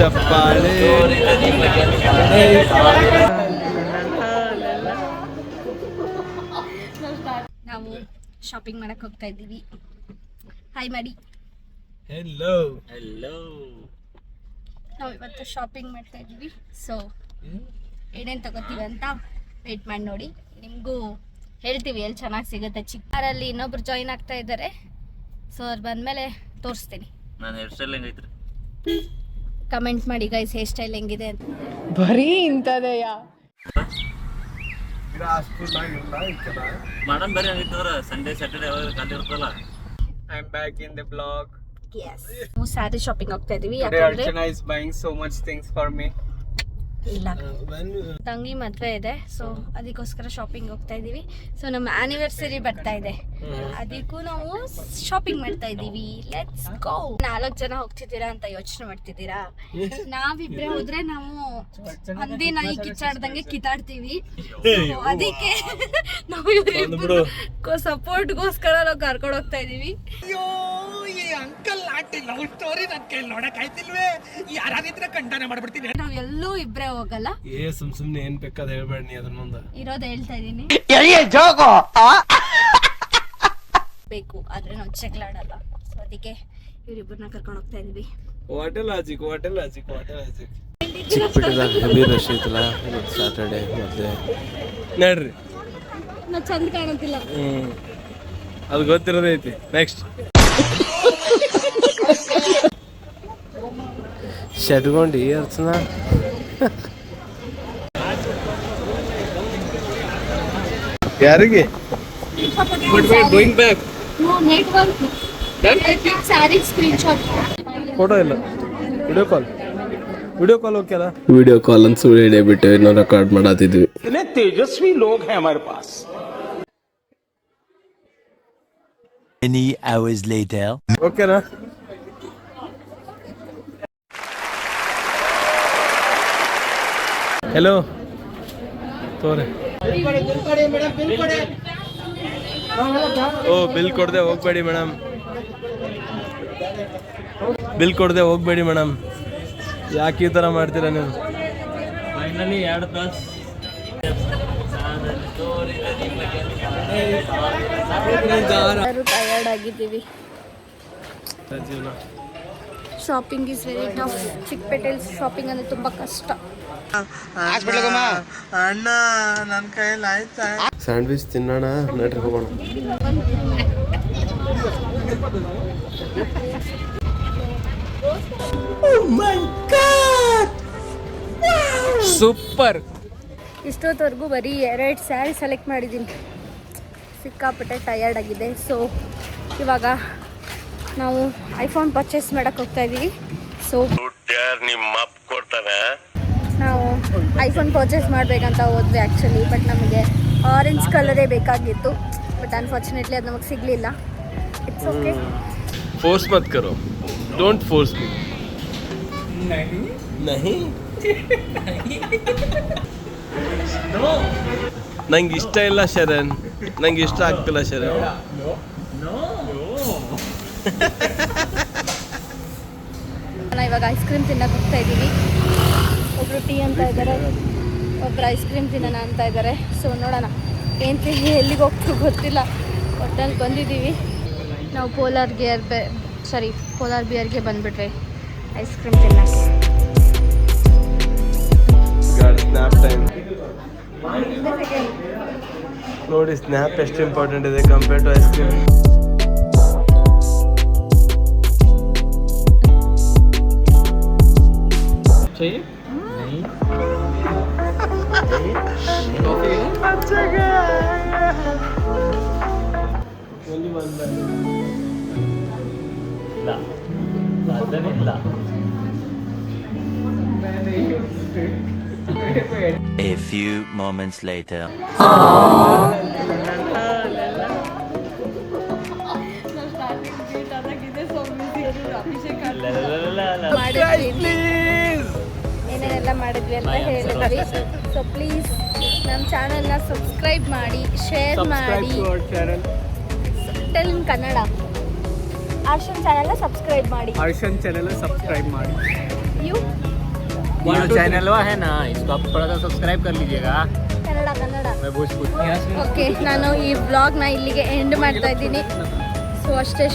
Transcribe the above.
ಚಪ್ಪಾಳೆ. ನಾವು ಶಾಪಿಂಗ್ ಮಾಡಕ್ ಹೋಗ್ತಾ ಇದ್ದೀವಿ. ಹಾಯ್ ಮಾಡಿ. ಹೆಲೋ. ನಾವು ಇವತ್ತು ಶಾಪಿಂಗ್ ಮಾಡ್ತಾ ಇದ್ದೀವಿ. ಸೊ ಏನೇನು ತಗೋತೀವಿ ಅಂತ ವೇಟ್ ಮಾಡಿ ನೋಡಿ. ನಿಮಗೂ ಹೇಳ್ತೀವಿ ಎಲ್ಲಿ ಚೆನ್ನಾಗಿ ಸಿಗುತ್ತೆ. ಚಿಕ್ಕಾರಲ್ಲಿ ಇನ್ನೊಬ್ರು ಜಾಯಿನ್ ಆಗ್ತಾ ಇದ್ದಾರೆ. ಸೊ ಅವ್ರು ಬಂದಮೇಲೆ ತೋರಿಸ್ತೀನಿ. ನಾನು ಹೇರ್ ಸ್ಟೈಲ್ ಹೆಂಗೈತ್ರಿ ಕಮೆಂಟ್ ಮಾಡಿ ಗೈಸ್, ಹೇರ್ ಸ್ಟೈಲ್ ಹೆಂಗಿದೆ ಅಂತ. ಬರೀ ಇಂಥದೆಯಾ ಮಾಡಮ್ ಬೇರೆ ಹೆಂಗಿತ್ತಂದ್ರೆ ಸಂಡೇ ಸ್ಯಾಟರ್ಡೆ ಯಾವಾಗ ಖಾಲಿ ಇರ್ತಲ್ಲ. I am back in the blog. Yes. ನಾವು ಸ್ಯಾರಿ ಶಾಪಿಂಗ್ ಹೋಗ್ತಾ ಇದೀವಿ. Today Archana is buying so much things for me. ಇಲ್ಲ ತಂಗಿ ಮದುವೆ ಇದೆ, ಸೊ ಅದಕ್ಕೋಸ್ಕರ ಶಾಪಿಂಗ್ ಹೋಗ್ತಾ ಇದೀವಿ. ಸೊ ನಮ್ಮ ಆನಿವರ್ಸರಿ ಬರ್ತಾ ಇದೆ, ಅದಕ್ಕೂ ನಾವು ಶಾಪಿಂಗ್ ಮಾಡ್ತಾ ಇದೀವಿ. Let's go. 4 ಜನ ಹೋಗ್ತಿದ್ದೀರಾ ಅಂತ ಯೋಚನೆ ಮಾಡ್ತಿದ್ದೀರಾ? ನಾವಿಬ್ರೆ ಹೋದ್ರೆ ನಾವು ಹಂದಿ ನಾಯಿ ಕಿಚ್ಚಾಡ್ದಂಗೆ ಕಿತ್ತಾಡ್ತೀವಿ. ಅದಕ್ಕೆ ನಾವು ಇವ್ರಿಬ್ರು ಸಪೋರ್ಟ್ಗೋಸ್ಕರ ನಾವು ಕರ್ಕೊಂಡು ಹೋಗ್ತಾ ಇದೀವಿ. ಅಂಕಲ್ ಆಂಟಿ ಲವ್ ಸ್ಟೋರಿ ನನ್ನ ಕೈಲಿ ನೋಡಕ್ ಆಯ್ತಿಲ್ವೇ? ಯಾರಾದಿದ್ರೆ ಖಂಡನೆ ಮಾಡ್ಬಿಡ್ತೀನಿ. ನಾವು ಎಲ್ಲೂ ಇಬ್ರೆ ಹೋಗಲ್ಲ. ಸುಮ್ನೆ ಏನ್ ಬೇಕಾದ ಹೇಳ್ಬೇಡ ನೀ ಅದ್ರ ಮುಂದೆ. ಇರೋದು ಹೇಳ್ತಾ ಇದೀನಿ ಬೇಕು, ಆದ್ರೆ ನಾವು ಜಗಳಾಡಲ್ಲ. ಸೊ ಅದಕ್ಕೆ ಇವ್ರಿಬ್ಬರನ್ನ ಕರ್ಕೊಂಡು ಹೋಗ್ತಾ ಇದೀವಿ. Water logic. ಚಿಕ್ಕಪೇಟೆದಾಗ ಹೆವಿ ರಶ್ ಐತಲ್ಲ ಸ್ಯಾಟರ್ಡೆ ಮತ್ತೆ ನಡ್ರಿ, ನಾವು ಚಂದ ಕಾಣುತ್ತಿಲ್ಲ. ಅದು ಗೊತ್ತಿರೋದೇ ಐತಿ. ನೆಕ್ಸ್ಟ್ ಶಟ್ಕೊಂಡಿ ಅರ್ಚನ ಯಾರಿಗೆ ಗೋಯಿಂಗ್ ಬ್ಯಾಕ್. ಫೋಟೋ ಇಲ್ಲ, ವಿಡಿಯೋ ಕಾಲ್ ಓಕೆ ಅಲ್ಲ? ವಿಡಿಯೋ ಕಾಲ್ ಅಂತ ಸುಳ್ಳು ಹಿಡಿಯಬಿಟ್ಟು ನಾವು ರೆಕಾರ್ಡ್ ಮಾಡತ್ತಿದ್ವಿ. ತೇಜಸ್ವಿ ಲೋಗ್ ಹೈ ಹಮಾರೆ ಪಾಸ್. Many hours later. ಓಕೆನಾ? ಹೆಲೋ ತೋರೆ. ಓ ಬಿಲ್ ಕೊಡದೆ ಹೋಗ್ಬೇಡಿ ಮೇಡಮ್, ಯಾಕೆ ಈ ಥರ ಮಾಡ್ತೀರಾ ನೀವು? ಫೈನಲಿ 2 ತಾಸು ಟಯರ್ಡ್ ಆಗಿದ್ದೀವಿ. Shopping is very tough. ಚಿಕ್ಕಪೇಟೆಯಲ್ಲಿ ಶಾಪಿಂಗ್ ಅಂದ್ರೆ ತುಂಬಾ ಕಷ್ಟ. ಅಣ್ಣ ನನ್ನ ಕೈಯಲ್ಲಿ ಆಯ್ತಾ? ಸ್ಯಾಂಡ್ವಿಚ್ ತಿನ್ನೋಣ, ನಡ್ರಿ ಹೋಗೋಣ. ಸೂಪರ್. ಇಷ್ಟೊತ್ತವರೆಗೂ ಬರೀ 2 ಸ್ಯಾರಿ ಸೆಲೆಕ್ಟ್ ಮಾಡಿದ್ದೀನಿ. ಸಿಕ್ಕಾಪಟ್ಟೆ ಟಯರ್ಡ್ ಆಗಿದೆ. ಸೊ ಇವಾಗ ನಾವು ಐಫೋನ್ ಪರ್ಚೇಸ್ ಮಾಡಕ್ಕೆ ಹೋಗ್ತಾ ಇದ್ದೀವಿ. ಸೊ ನಾವು ಐಫೋನ್ ಪರ್ಚೇಸ್ ಮಾಡಬೇಕಂತ ಹೋದ್ವಿ ಆ್ಯಕ್ಚುಲಿ. ಬಟ್ ನಮಗೆ ಆರೆಂಜ್ ಕಲರೇ ಬೇಕಾಗಿತ್ತು. ಬಟ್ ಅನ್ಫಾರ್ಚುನೇಟ್ಲಿ ಅದು ನಮಗೆ ಸಿಗಲಿಲ್ಲ. It's okay. ಫೋರ್ಸ್ ಮತ್ ಕರೋ, ಡೋಂಟ್ ಫೋರ್ಸ್ ಮೀ. ನಹಿ ನಂಗೆ ಇಷ್ಟ ಇಲ್ಲ ಶರಣ್, ನಂಗೆ ಇಷ್ಟ ಆಗ್ತಿಲ್ಲ ಶರಣ್. ಇವಾಗ ಐಸ್ ಕ್ರೀಮ್ ತಿನ್ನಕ್ಕೆ ಹೋಗ್ತಾ ಇದ್ದೀವಿ. ಒಬ್ಬರು ಟೀ ಅಂತ ಇದ್ದಾರೆ, ಒಬ್ಬರು ಐಸ್ ಕ್ರೀಮ್ ತಿನ್ನೋಣ ಅಂತ ಇದ್ದಾರೆ. ಸೊ ನೋಡೋಣ ಎಲ್ಲಿಗೆ ಹೋಗ್ತೀವಿ ಗೊತ್ತಿಲ್ಲ. ಒಟ್ಟಲ್ಲಿ ಬಂದಿದ್ದೀವಿ ನಾವು. ಪೋಲಾರ್ ಬಿಯರ್ಗೆ ಬಂದುಬಿಟ್ರೆ ಐಸ್ ಕ್ರೀಮ್ ತಿನ್ನಕ್ಕೆ. ಸ್ನ್ಯಾಪ್ ಟೈಮ್ ನೋಡಿ. ಸ್ನ್ಯಾಪ್ ಎಷ್ಟು ಇಂಪಾರ್ಟೆಂಟ್ ಇದೆ compare to ice cream. A few moments later. ಏನೇನೆಲ್ಲ ಮಾಡಿದ್ವಿ ಅಂತ ಹೇಳಿದ್ವಿ. ಸೊ ಪ್ಲೀಸ್ ನಮ್ಮ ಚಾನಲ್ನ ಸಬ್ಸ್ಕ್ರೈಬ್ ಮಾಡಿ, ಶೇರ್ ಮಾಡಿ. Tell in Kannada. ಆರ್ಷನ್ ಚಾನಲ್ನ ಸಬ್ಸ್ಕ್ರೈಬ್ ಮಾಡಿ. ಯು चैनल है ना, इसको आप थोड़ा सा सब्सक्राइब कर लीजिएगा। ಕನ್ನಡ ಕನ್ನಡ मैं भोजपुरी ಓಕೆ, ನಾನು ಈ ವ್ಲಾಗ್ನ ಇಲ್ಲಿಗೆ ಎಂಡ್ ಮಾಡ್ತಾ ಇದ್ದೀನಿ. ಸೊ ಅಷ್ಟೇ.